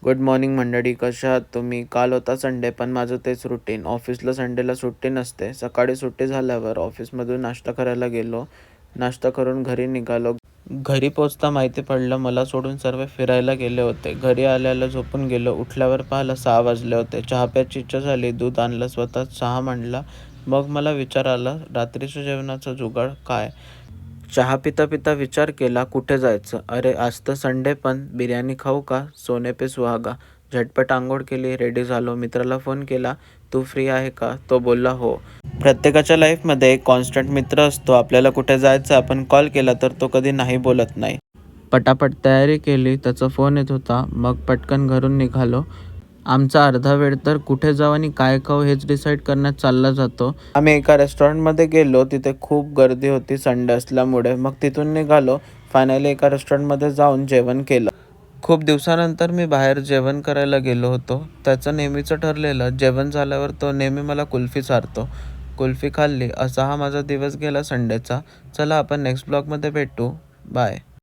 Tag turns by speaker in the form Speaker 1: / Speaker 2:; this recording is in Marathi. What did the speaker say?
Speaker 1: गुड मॉर्निंग मंडळी, कशा आहात तुम्ही? काल होता संडे, पण माझं तेच रुटीन. ऑफिसला संडेला सुट्टी नसते. सकाळी सुट्टी झाल्यावर ऑफिसमधून नाश्ता करायला गेलो. नाश्ता करून घरी निघालो. घरी पोचता माहिती पडलं मला सोडून सर्व फिरायला गेले होते. घरी आल्याला झोपून गेलो. उठल्यावर पाहिलं 6 वाजले होते. चहा प्यायची इच्छा झाली. दूध आणलं, स्वतःच चहा मांडला. मग मला विचार आला, रात्रीच्या जेवणाचा जुगाड काय? चहा पिता पिता विचार केला, कुठे जायचं? अरे आज तर संडे, पण बिर्याणी खाऊ का? सोने पे सुहागा. झटपट आंघोळ केली, रेडी झालो. मित्राला फोन केला, तू फ्री आहे का? तो बोलला हो. प्रत्येकाच्या लाईफमध्ये एक कॉन्स्टंट मित्र असतो. आपल्याला कुठे जायचं आपण कॉल केला तर तो कधी नाही बोलत नाही. पटापट तयारी केली, त्याचा फोन येत होता. मग पटकन घरून निघालो. आमचा अर्धा वेळ तर कुठे जाऊ आणि काय खाऊ हेच डिसाईड करण्यात चालला जातो. आम्ही एका रेस्टॉरंटमध्ये गेलो. तिथे खूप गर्दी होती संडे असल्यामुळे. मग तिथून निघालो. फायनली एका रेस्टॉरंटमध्ये जाऊन जेवण केलं. खूप दिवसानंतर मी बाहेर जेवण करायला गेलो होतो. त्याचं नेहमीचं ठरलेलं, जेवण झाल्यावर तो नेहमी मला कुल्फी चारतो. कुल्फी खाल्ली. असा हा माझा दिवस गेला संडेचा. चला आपण नेक्स्ट ब्लॉगमध्ये भेटू. बाय.